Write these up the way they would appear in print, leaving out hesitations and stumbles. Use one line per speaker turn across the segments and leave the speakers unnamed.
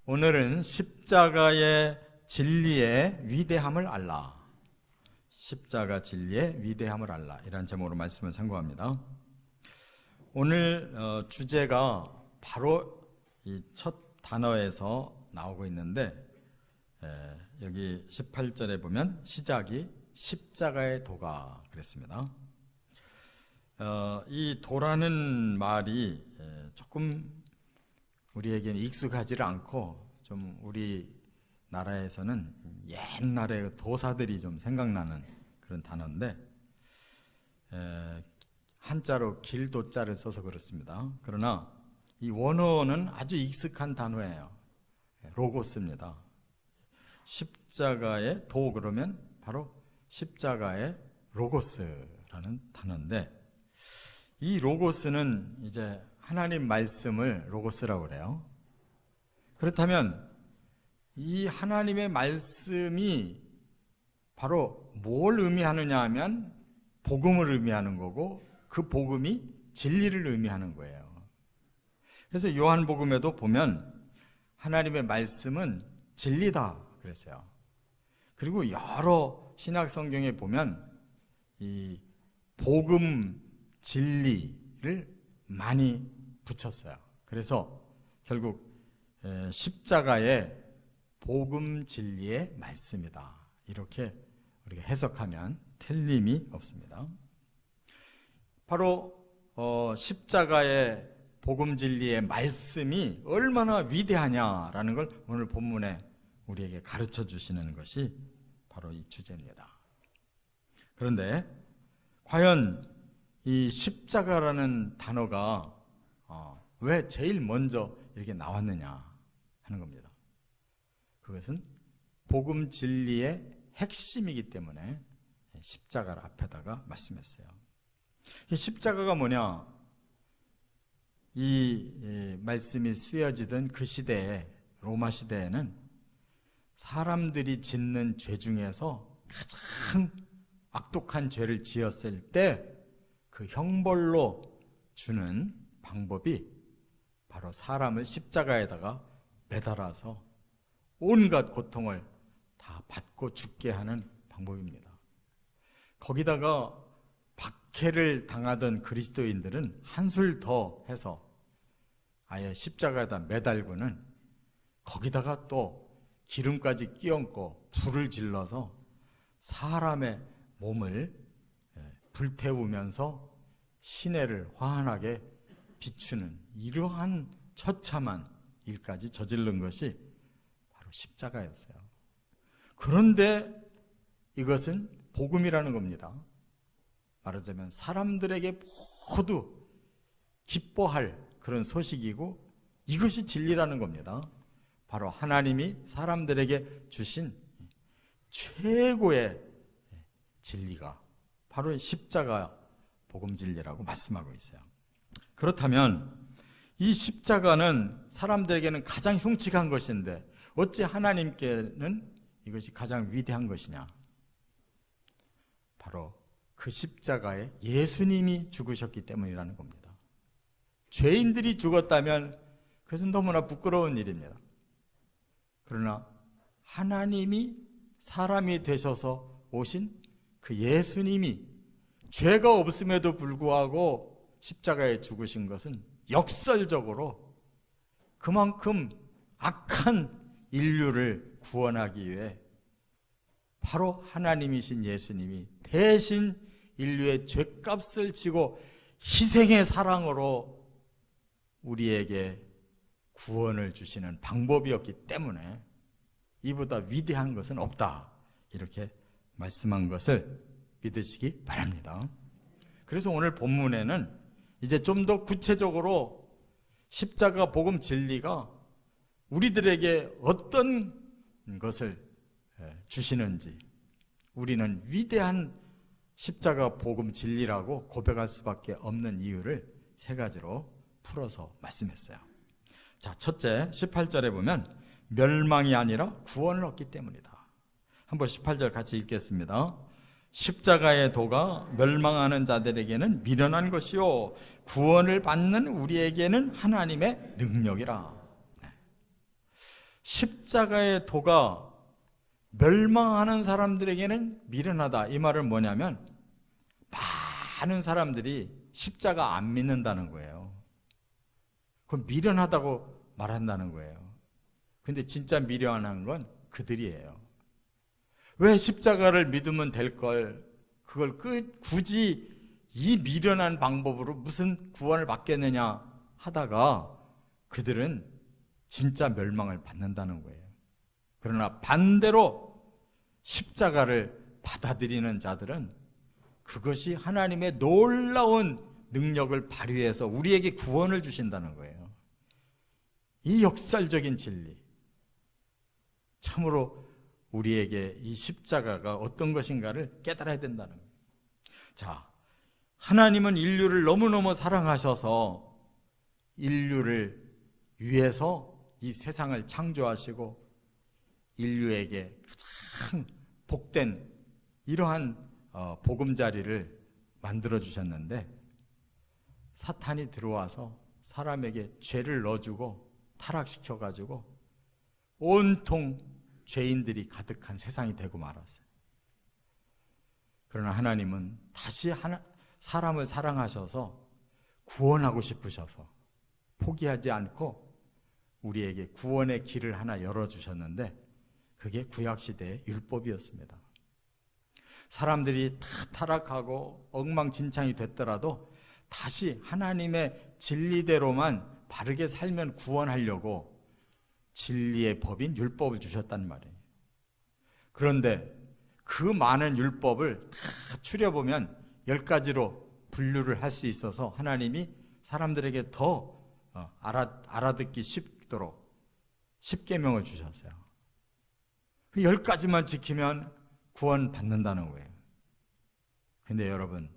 오늘은 십자가의 진리의 위대함을 알라. 십자가 진리의 위대함을 알라. 이란 제목으로 말씀을 상고합니다. 오늘 주제가 바로 이 첫 단어에서 나오고 있는데, 여기 18절에 보면 시작이 십자가의 도가 그랬습니다. 이 도라는 말이 조금 우리에게는 익숙하지를 않고, 좀 우리 나라에서는 옛날에 도사들이 좀 생각나는 그런 단어인데, 한자로 길도자를 써서 그렇습니다. 그러나 이 원어는 아주 익숙한 단어예요. 로고스입니다. 십자가의 도 그러면 바로 십자가의 로고스라는 단어인데, 이 로고스는 이제 하나님 말씀을 로고스라고 그래요. 그렇다면 이 하나님의 말씀이 바로 뭘 의미하느냐 하면 복음을 의미하는 거고, 그 복음이 진리를 의미하는 거예요. 그래서 요한복음에도 보면 하나님의 말씀은 진리다 그랬어요. 그리고 여러 신약 성경에 보면 이 복음 진리를 많이 붙였어요. 그래서 결국 십자가의 복음 진리의 말씀이다, 이렇게 우리가 해석하면 틀림이 없습니다. 바로 십자가의 복음 진리의 말씀이 얼마나 위대하냐라는 걸 오늘 본문에 우리에게 가르쳐 주시는 것이 바로 이 주제입니다. 그런데 과연 이 십자가라는 단어가 왜 제일 먼저 이렇게 나왔느냐 하는 겁니다. 그것은 복음 진리의 핵심이기 때문에 십자가를 앞에다가 말씀했어요. 십자가가 뭐냐? 이 말씀이 쓰여지던 그 시대에, 로마 시대에는 사람들이 짓는 죄 중에서 가장 악독한 죄를 지었을 때 그 형벌로 주는 방법이 바로 사람을 십자가에다가 매달아서 온갖 고통을 다 받고 죽게 하는 방법입니다. 거기다가 박해를 당하던 그리스도인들은 한술 더 해서 아예 십자가에다 매달고는 거기다가 또 기름까지 끼얹고 불을 질러서 사람의 몸을 불태우면서 시내를 환하게 비추는 이러한 처참한 일까지 저지른 것이 바로 십자가였어요. 그런데 이것은 복음이라는 겁니다. 말하자면 사람들에게 모두 기뻐할 그런 소식이고, 이것이 진리라는 겁니다. 바로 하나님이 사람들에게 주신 최고의 진리가 바로 십자가 복음 진리라고 말씀하고 있어요. 그렇다면 이 십자가는 사람들에게는 가장 흉측한 것인데 어찌 하나님께는 이것이 가장 위대한 것이냐? 바로 그 십자가에 예수님이 죽으셨기 때문이라는 겁니다. 죄인들이 죽었다면 그것은 너무나 부끄러운 일입니다. 그러나 하나님이 사람이 되셔서 오신 그 예수님이 죄가 없음에도 불구하고 십자가에 죽으신 것은 역설적으로 그만큼 악한 인류를 구원하기 위해 바로 하나님이신 예수님이 대신 인류의 죄값을 지고 희생의 사랑으로 우리에게 구원을 주시는 방법이었기 때문에 이보다 위대한 것은 없다, 이렇게 말씀한 것을 믿으시기 바랍니다. 그래서 오늘 본문에는 이제 좀 더 구체적으로 십자가 복음 진리가 우리들에게 어떤 것을 주시는지, 우리는 위대한 십자가 복음 진리라고 고백할 수밖에 없는 이유를 세 가지로 풀어서 말씀했어요. 자, 첫째, 18절에 보면 멸망이 아니라 구원을 얻기 때문이다. 한번 18절 같이 읽겠습니다. 십자가의 도가 멸망하는 자들에게는 미련한 것이요 구원을 받는 우리에게는 하나님의 능력이라. 십자가의 도가 멸망하는 사람들에게는 미련하다. 이 말은 뭐냐면 많은 사람들이 십자가 안 믿는다는 거예요. 그건 미련하다고 말한다는 거예요. 근데 진짜 미련한 건 그들이에요. 왜 십자가를 믿으면 될 걸 그걸 굳이 이 미련한 방법으로 무슨 구원을 받겠느냐 하다가 그들은 진짜 멸망을 받는다는 거예요. 그러나 반대로 십자가를 받아들이는 자들은 그것이 하나님의 놀라운 능력을 발휘해서 우리에게 구원을 주신다는 거예요. 이 역설적인 진리, 참으로 우리에게 이 십자가가 어떤 것인가를 깨달아야 된다는 거예요. 자, 하나님은 인류를 너무너무 사랑하셔서 인류를 위해서 이 세상을 창조하시고 인류에게 가장 복된 이러한 보금자리를 만들어 주셨는데 사탄이 들어와서 사람에게 죄를 넣어주고 타락시켜가지고 온통 죄인들이 가득한 세상이 되고 말았어요. 그러나 하나님은 다시 사람을 사랑하셔서 구원하고 싶으셔서 포기하지 않고 우리에게 구원의 길을 하나 열어주셨는데 그게 구약시대의 율법이었습니다. 사람들이 다 타락하고 엉망진창이 됐더라도 다시 하나님의 진리대로만 바르게 살면 구원하려고 진리의 법인 율법을 주셨단 말이에요. 그런데 그 많은 율법을 다 추려보면 10가지로 분류를 할 수 있어서 하나님이 사람들에게 더 알아듣기 쉽도록 10계명을 주셨어요. 그 10가지만 지키면 구원 받는다는 거예요. 근데 여러분,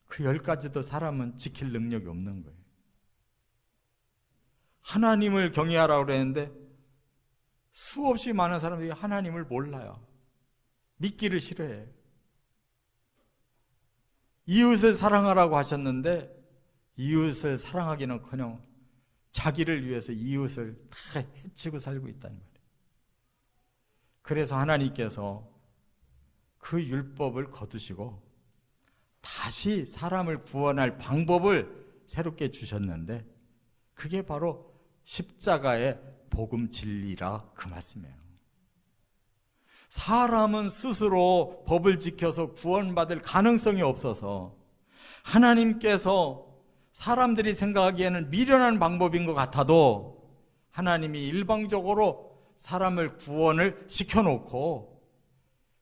그 10가지도 사람은 지킬 능력이 없는 거예요. 하나님을 경외하라고 그랬는데 수없이 많은 사람들이 하나님을 몰라요. 믿기를 싫어해요. 이웃을 사랑하라고 하셨는데 이웃을 사랑하기는커녕 자기를 위해서 이웃을 다 해치고 살고 있다는 말이에요. 그래서 하나님께서 그 율법을 거두시고 다시 사람을 구원할 방법을 새롭게 주셨는데 그게 바로 십자가의 복음 진리라 그 말씀이에요. 사람은 스스로 법을 지켜서 구원받을 가능성이 없어서 하나님께서 사람들이 생각하기에는 미련한 방법인 것 같아도 하나님이 일방적으로 사람을 구원을 시켜놓고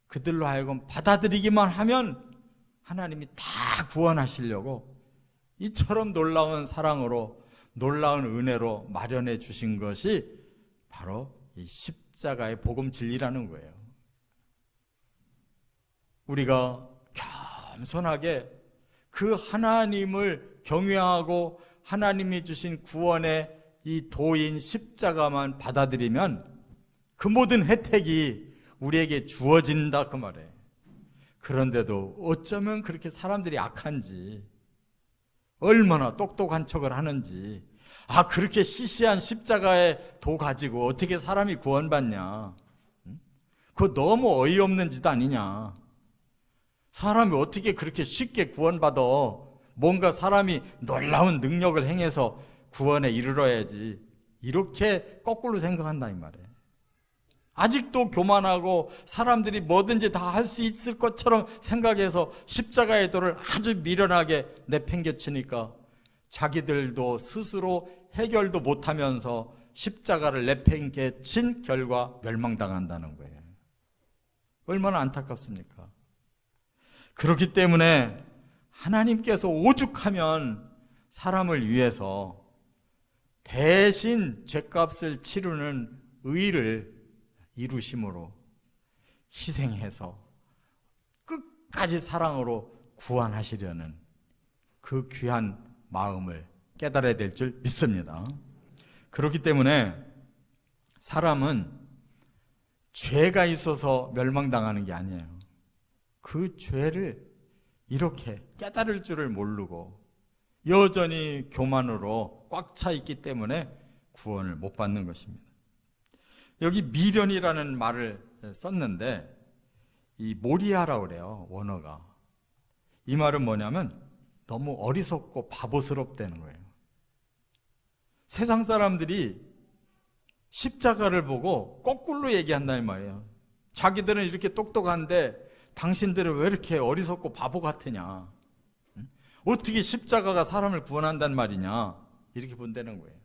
그들로 하여금 받아들이기만 하면 하나님이 다 구원하시려고 이처럼 놀라운 사랑으로 놀라운 은혜로 마련해 주신 것이 바로 이 십자가의 복음 진리라는 거예요. 우리가 겸손하게 그 하나님을 경외하고 하나님이 주신 구원의 이 도인 십자가만 받아들이면 그 모든 혜택이 우리에게 주어진다 그 말이에요. 그런데도 어쩌면 그렇게 사람들이 악한지, 얼마나 똑똑한 척을 하는지, 그렇게 시시한 십자가의 도 가지고 어떻게 사람이 구원받냐, 그거 너무 어이없는 짓 아니냐, 사람이 어떻게 그렇게 쉽게 구원받아, 뭔가 사람이 놀라운 능력을 행해서 구원에 이르러야지, 이렇게 거꾸로 생각한다 이 말이에요. 아직도 교만하고 사람들이 뭐든지 다 할 수 있을 것처럼 생각해서 십자가의 도를 아주 미련하게 내팽개치니까 자기들도 스스로 해결도 못하면서 십자가를 내팽개친 결과 멸망당한다는 거예요. 얼마나 안타깝습니까? 그렇기 때문에 하나님께서 오죽하면 사람을 위해서 대신 죗값을 치르는 의를 이루심으로 희생해서 끝까지 사랑으로 구원하시려는 그 귀한 마음을 깨달아야 될 줄 믿습니다. 그렇기 때문에 사람은 죄가 있어서 멸망당하는 게 아니에요. 그 죄를 이렇게 깨달을 줄을 모르고 여전히 교만으로 꽉 차 있기 때문에 구원을 못 받는 것입니다. 여기 미련이라는 말을 썼는데 이 모리아라고 그래요, 원어가. 이 말은 뭐냐면 너무 어리석고 바보스럽다는 거예요. 세상 사람들이 십자가를 보고 거꾸로 얘기한다는 말이에요. 자기들은 이렇게 똑똑한데 당신들은 왜 이렇게 어리석고 바보 같으냐? 어떻게 십자가가 사람을 구원한단 말이냐? 이렇게 본다는 거예요.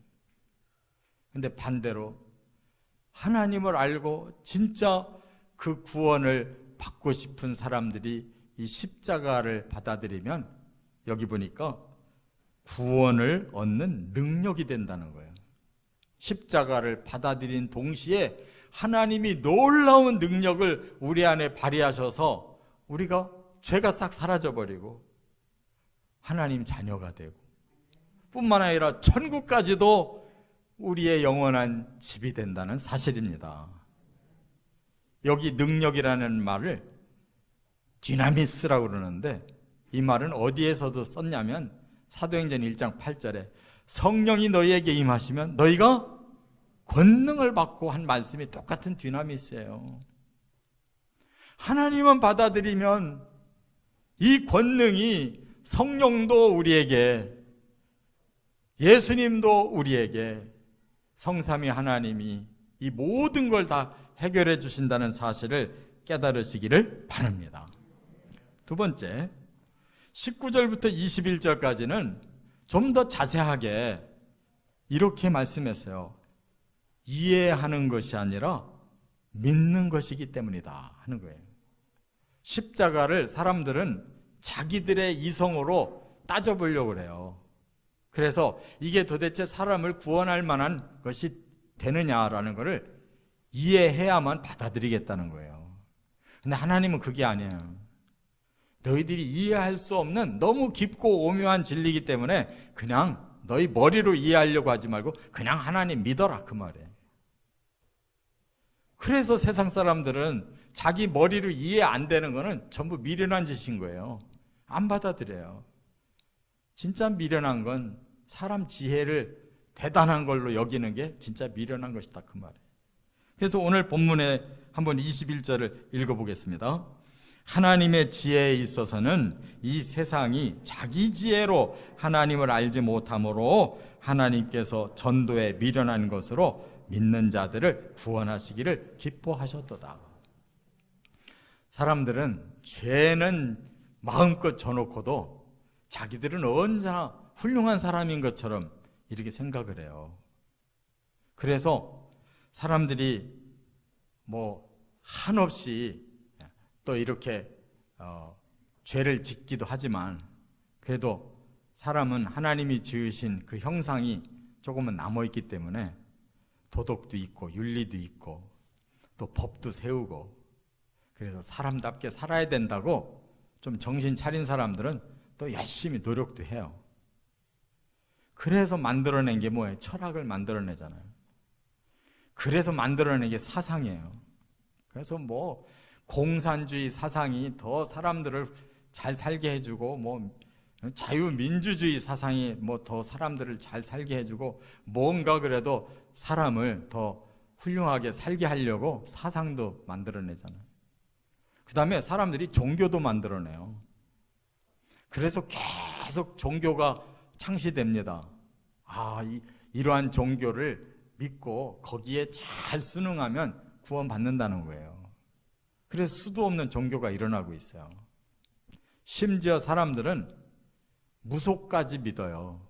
근데 반대로 하나님을 알고 진짜 그 구원을 받고 싶은 사람들이 이 십자가를 받아들이면 여기 보니까 구원을 얻는 능력이 된다는 거예요. 십자가를 받아들인 동시에 하나님이 놀라운 능력을 우리 안에 발휘하셔서 우리가 죄가 싹 사라져버리고 하나님 자녀가 되고 뿐만 아니라 천국까지도 우리의 영원한 집이 된다는 사실입니다. 여기 능력이라는 말을 디나미스라고 그러는데 이 말은 어디에서도 썼냐면 사도행전 1장 8절에 성령이 너희에게 임하시면 너희가 권능을 받고 한 말씀이 똑같은 디나미스예요. 하나님은 받아들이면 이 권능이 성령도 우리에게, 예수님도 우리에게, 성삼위 하나님이 이 모든 걸 다 해결해 주신다는 사실을 깨달으시기를 바랍니다. 두 번째, 19절부터 21절까지는 좀 더 자세하게 이렇게 말씀했어요. 이해하는 것이 아니라 믿는 것이기 때문이다 하는 거예요. 십자가를 사람들은 자기들의 이성으로 따져보려고 그래요. 그래서 이게 도대체 사람을 구원할 만한 것이 되느냐라는 것을 이해해야만 받아들이겠다는 거예요. 근데 하나님은 그게 아니에요. 너희들이 이해할 수 없는 너무 깊고 오묘한 진리이기 때문에 그냥 너희 머리로 이해하려고 하지 말고 그냥 하나님 믿어라, 그 말이에요. 그래서 세상 사람들은 자기 머리로 이해 안 되는 거는 전부 미련한 짓인 거예요. 안 받아들여요. 진짜 미련한 건 사람 지혜를 대단한 걸로 여기는 게 진짜 미련한 것이다, 그 말이에요. 그래서 오늘 본문에 한번 21절을 읽어보겠습니다. 하나님의 지혜에 있어서는 이 세상이 자기 지혜로 하나님을 알지 못하므로 하나님께서 전도에 미련한 것으로 믿는 자들을 구원하시기를 기뻐하셨도다. 사람들은 죄는 마음껏 져놓고도 자기들은 언제나 훌륭한 사람인 것처럼 이렇게 생각을 해요. 그래서 사람들이 한없이 또 이렇게 죄를 짓기도 하지만 그래도 사람은 하나님이 지으신 그 형상이 조금은 남아있기 때문에 도덕도 있고 윤리도 있고 또 법도 세우고 그래서 사람답게 살아야 된다고 좀 정신 차린 사람들은 또 열심히 노력도 해요. 그래서 만들어낸 게 뭐예요? 철학을 만들어내잖아요. 그래서 만들어낸 게 사상이에요. 그래서 공산주의 사상이 더 사람들을 잘 살게 해주고 자유민주주의 사상이 더 사람들을 잘 살게 해주고 뭔가 그래도 사람을 더 훌륭하게 살게 하려고 사상도 만들어내잖아요. 그 다음에 사람들이 종교도 만들어내요. 그래서 계속 종교가 창시됩니다. 이러한 종교를 믿고 거기에 잘 순응하면 구원받는다는 거예요. 그래서 수도 없는 종교가 일어나고 있어요. 심지어 사람들은 무속까지 믿어요.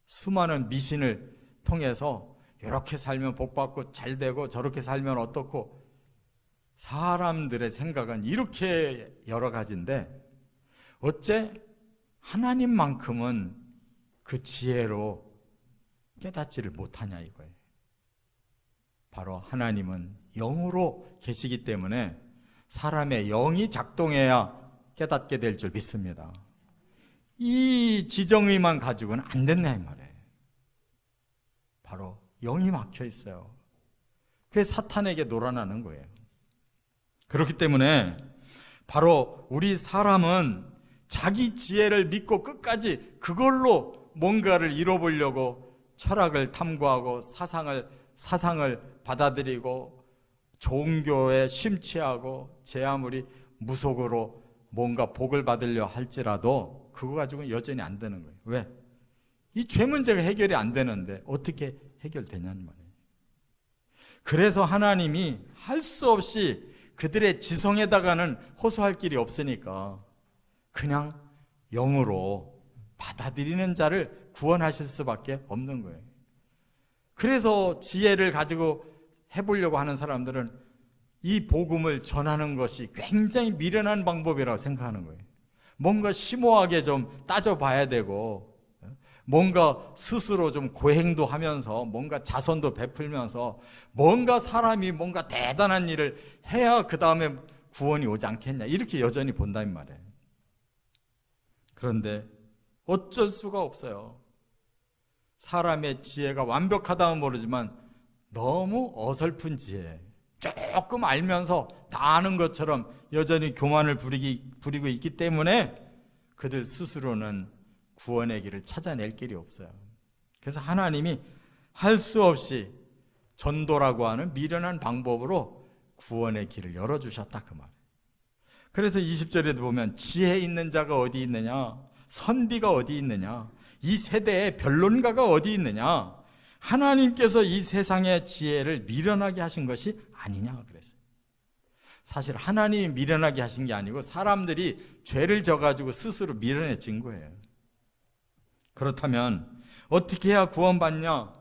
수많은 미신을 통해서 이렇게 살면 복받고 잘 되고 저렇게 살면 어떻고, 사람들의 생각은 이렇게 여러 가지인데 어째 하나님만큼은 그 지혜로 깨닫지를 못하냐 이거예요. 바로 하나님은 영으로 계시기 때문에 사람의 영이 작동해야 깨닫게 될 줄 믿습니다. 이 지정의만 가지고는 안 된다 이 말이에요. 바로 영이 막혀 있어요. 그게 사탄에게 놀아나는 거예요. 그렇기 때문에 바로 우리 사람은 자기 지혜를 믿고 끝까지 그걸로 뭔가를 이뤄보려고 철학을 탐구하고 사상을 사상을 받아들이고 종교에 심취하고 제 아무리 무속으로 뭔가 복을 받으려 할지라도 그거 가지고는 여전히 안 되는 거예요. 왜? 이 죄 문제가 해결이 안 되는데 어떻게 해결되냐는 말이에요. 그래서 하나님이 할 수 없이 그들의 지성에다가는 호소할 길이 없으니까 그냥 영으로 받아들이는 자를 구원하실 수밖에 없는 거예요. 그래서 지혜를 가지고 해보려고 하는 사람들은 이 복음을 전하는 것이 굉장히 미련한 방법이라고 생각하는 거예요. 뭔가 심오하게 좀 따져봐야 되고 뭔가 스스로 좀 고행도 하면서 뭔가 자선도 베풀면서 뭔가 사람이 뭔가 대단한 일을 해야 그 다음에 구원이 오지 않겠냐 이렇게 여전히 본다는 말이에요. 그런데 어쩔 수가 없어요. 사람의 지혜가 완벽하다면 모르지만 너무 어설픈 지혜, 조금 알면서 다 아는 것처럼 여전히 교만을 부리고 있기 때문에 그들 스스로는 구원의 길을 찾아낼 길이 없어요. 그래서 하나님이 할 수 없이 전도라고 하는 미련한 방법으로 구원의 길을 열어주셨다 그 말이에요. 그래서 20절에도 보면 지혜 있는 자가 어디 있느냐, 선비가 어디 있느냐, 이 세대의 변론가가 어디 있느냐, 하나님께서 이 세상의 지혜를 미련하게 하신 것이 아니냐 그랬어요. 사실 하나님이 미련하게 하신 게 아니고 사람들이 죄를 져가지고 스스로 미련해진 거예요. 그렇다면 어떻게 해야 구원받냐?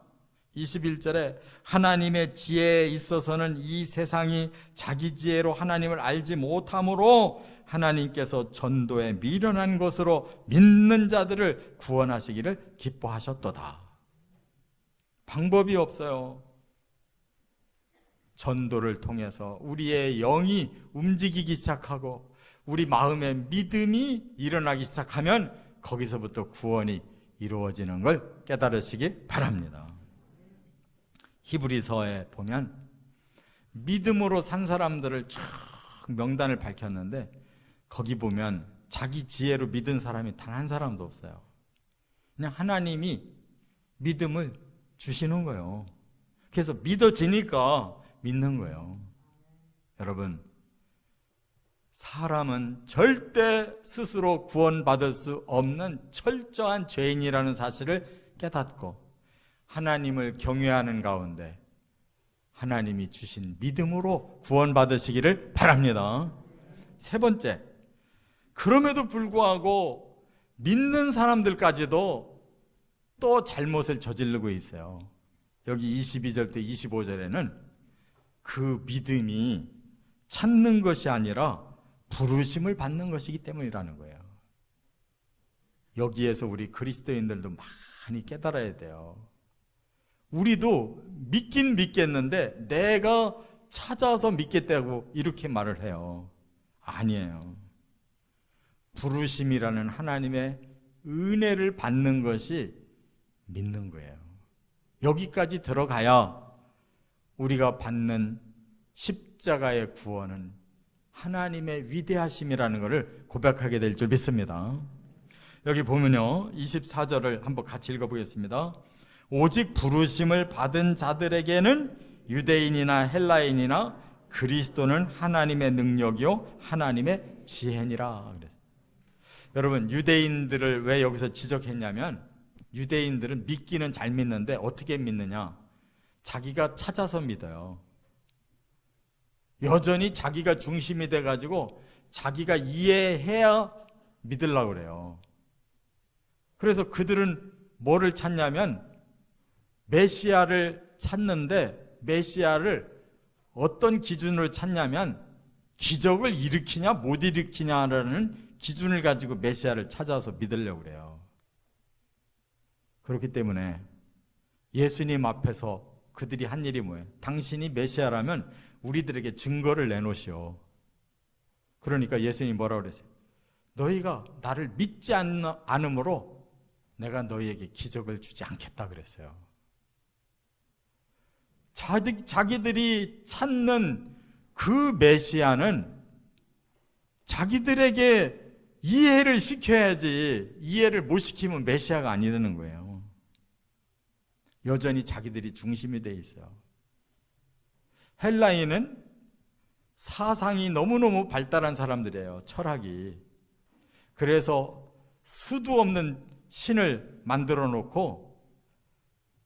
21절에 하나님의 지혜에 있어서는 이 세상이 자기 지혜로 하나님을 알지 못함으로 하나님께서 전도에 미련한 것으로 믿는 자들을 구원하시기를 기뻐하셨도다. 방법이 없어요. 전도를 통해서 우리의 영이 움직이기 시작하고 우리 마음의 믿음이 일어나기 시작하면 거기서부터 구원이 이루어지는 걸 깨달으시기 바랍니다. 히브리서에 보면 믿음으로 산 사람들을 쫙 명단을 밝혔는데 거기 보면 자기 지혜로 믿은 사람이 단 한 사람도 없어요. 그냥 하나님이 믿음을 주시는 거예요. 그래서 믿어지니까 믿는 거예요. 여러분, 사람은 절대 스스로 구원받을 수 없는 철저한 죄인이라는 사실을 깨닫고 하나님을 경외하는 가운데 하나님이 주신 믿음으로 구원받으시기를 바랍니다. 세 번째, 그럼에도 불구하고 믿는 사람들까지도 또 잘못을 저지르고 있어요. 여기 22절부터 25절에는 그 믿음이 찾는 것이 아니라 부르심을 받는 것이기 때문이라는 거예요. 여기에서 우리 그리스도인들도 많이 깨달아야 돼요. 우리도 믿긴 믿겠는데 내가 찾아서 믿겠다고 이렇게 말을 해요. 아니에요. 부르심이라는 하나님의 은혜를 받는 것이 믿는 거예요. 여기까지 들어가야 우리가 받는 십자가의 구원은 하나님의 위대하심이라는 것을 고백하게 될 줄 믿습니다. 여기 보면요, 24절을 한번 같이 읽어보겠습니다. 오직 부르심을 받은 자들에게는 유대인이나 헬라인이나 그리스도는 하나님의 능력이요 하나님의 지혜니라. 여러분, 유대인들을 왜 여기서 지적했냐면 유대인들은 믿기는 잘 믿는데 어떻게 믿느냐? 자기가 찾아서 믿어요. 여전히 자기가 중심이 돼가지고 자기가 이해해야 믿으려고 그래요. 그래서 그들은 뭐를 찾냐면 메시아를 찾는데 메시아를 어떤 기준으로 찾냐면 기적을 일으키냐 못 일으키냐라는 기준을 가지고 메시아를 찾아서 믿으려고 그래요. 그렇기 때문에 예수님 앞에서 그들이 한 일이 뭐예요? 당신이 메시아라면 우리들에게 증거를 내놓으시오. 그러니까 예수님이 뭐라고 그랬어요? 너희가 나를 믿지 않으므로 내가 너희에게 기적을 주지 않겠다 그랬어요. 자기들이 찾는 그 메시아는 자기들에게 이해를 시켜야지 이해를 못 시키면 메시아가 아니라는 거예요. 여전히 자기들이 중심이 돼 있어요. 헬라인은 사상이 너무너무 발달한 사람들이에요. 철학이. 그래서 수도 없는 신을 만들어 놓고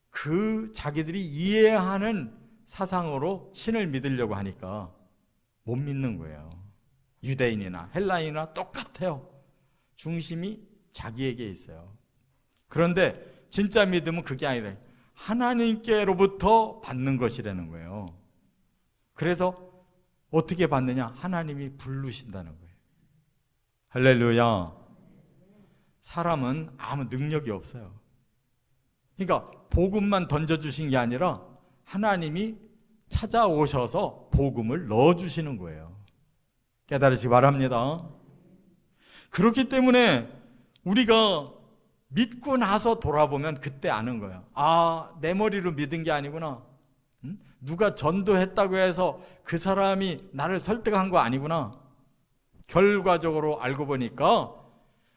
그 자기들이 이해하는 사상으로 신을 믿으려고 하니까 못 믿는 거예요. 유대인이나 헬라인이나 똑같아요. 중심이 자기에게 있어요. 그런데 진짜 믿음은 그게 아니라 하나님께로부터 받는 것이라는 거예요. 그래서 어떻게 받느냐? 하나님이 부르신다는 거예요. 할렐루야. 사람은 아무 능력이 없어요. 그러니까 복음만 던져주신 게 아니라 하나님이 찾아오셔서 복음을 넣어주시는 거예요. 깨달으시기 바랍니다. 그렇기 때문에 우리가 믿고 나서 돌아보면 그때 아는 거예요. 아, 내 머리로 믿은 게 아니구나. 누가 전도했다고 해서 그 사람이 나를 설득한 거 아니구나. 결과적으로 알고 보니까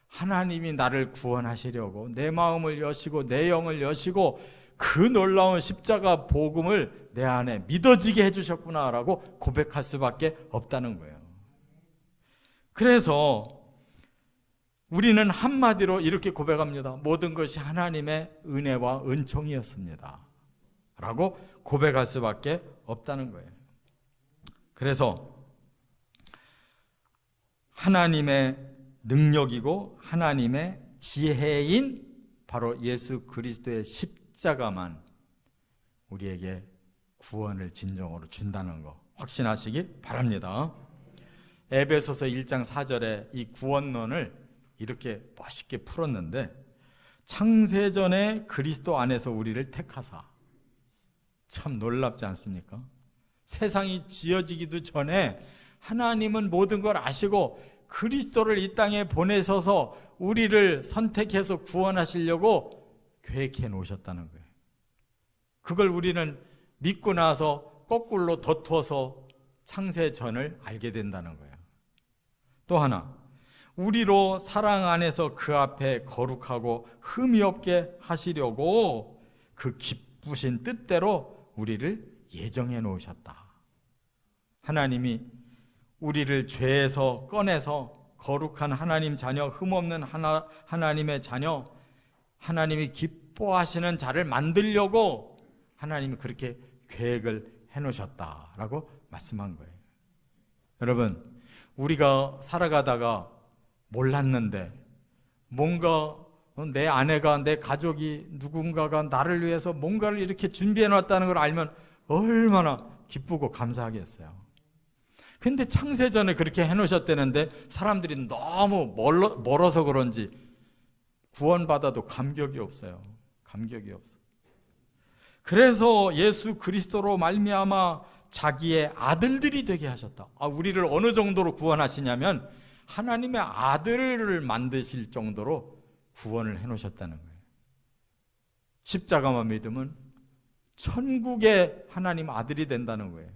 하나님이 나를 구원하시려고 내 마음을 여시고 내 영을 여시고 그 놀라운 십자가 복음을 내 안에 믿어지게 해주셨구나라고 고백할 수밖에 없다는 거예요. 그래서 우리는 한마디로 이렇게 고백합니다. 모든 것이 하나님의 은혜와 은총이었습니다 라고 고백할 수밖에 없다는 거예요. 그래서 하나님의 능력이고 하나님의 지혜인 바로 예수 그리스도의 십자가만 우리에게 구원을 진정으로 준다는 거 확신하시기 바랍니다. 에베소서 1장 4절에 이 구원론을 이렇게 멋있게 풀었는데, 창세전에 그리스도 안에서 우리를 택하사, 참 놀랍지 않습니까? 세상이 지어지기도 전에 하나님은 모든 걸 아시고 그리스도를 이 땅에 보내셔서 우리를 선택해서 구원하시려고 계획해 놓으셨다는 거예요. 그걸 우리는 믿고 나서 거꾸로 덧어서 창세전을 알게 된다는 거예요. 또 하나, 우리로 사랑 안에서 그 앞에 거룩하고 흠이 없게 하시려고 그 기쁘신 뜻대로 우리를 예정해 놓으셨다. 하나님이 우리를 죄에서 꺼내서 거룩한 하나님 자녀, 흠없는 하나님의 자녀, 하나님이 기뻐하시는 자를 만들려고 하나님이 그렇게 계획을 해놓으셨다라고 말씀한 거예요. 여러분, 우리가 살아가다가 몰랐는데 뭔가 내 아내가, 내 가족이, 누군가가 나를 위해서 뭔가를 이렇게 준비해 놨다는 걸 알면 얼마나 기쁘고 감사하겠어요. 근데 창세전에 그렇게 해놓으셨다는데 사람들이 너무 멀어서 그런지 구원받아도 감격이 없어요. 감격이 없어. 그래서 예수 그리스도로 말미암아 자기의 아들들이 되게 하셨다. 우리를 어느 정도로 구원하시냐면 하나님의 아들을 만드실 정도로 구원을 해놓으셨다는 거예요. 십자가만 믿으면 천국의 하나님 아들이 된다는 거예요.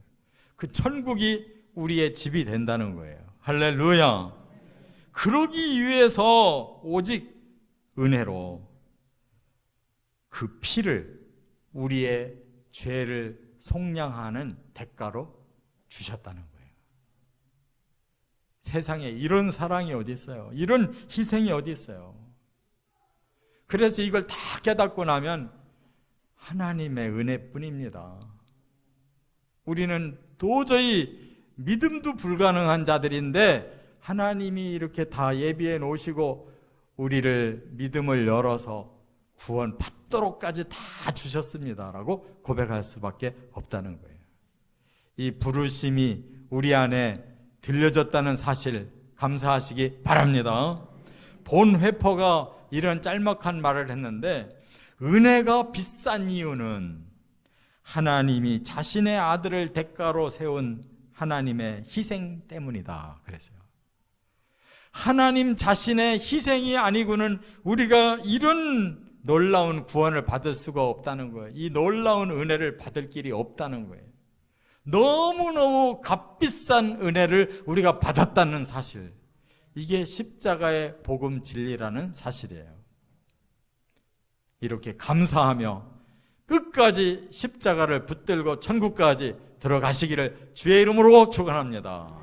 그 천국이 우리의 집이 된다는 거예요. 할렐루야. 그러기 위해서 오직 은혜로 그 피를 우리의 죄를 속량하는 대가로 주셨다는 거예요. 세상에 이런 사랑이 어디 있어요? 이런 희생이 어디 있어요? 그래서 이걸 다 깨닫고 나면 하나님의 은혜뿐입니다. 우리는 도저히 믿음도 불가능한 자들인데 하나님이 이렇게 다 예비해 놓으시고 우리를 믿음을 열어서 구원 받도록까지 다 주셨습니다라고 고백할 수밖에 없다는 거예요. 이 부르심이 우리 안에 들려졌다는 사실 감사하시기 바랍니다. 본 회퍼가 이런 짤막한 말을 했는데, 은혜가 비싼 이유는 하나님이 자신의 아들을 대가로 세운 하나님의 희생 때문이다 그랬어요. 하나님 자신의 희생이 아니고는 우리가 이런 놀라운 구원을 받을 수가 없다는 거예요. 이 놀라운 은혜를 받을 길이 없다는 거예요. 너무너무 값비싼 은혜를 우리가 받았다는 사실, 이게 십자가의 복음 진리라는 사실이에요. 이렇게 감사하며 끝까지 십자가를 붙들고 천국까지 들어가시기를 주의 이름으로 축원합니다.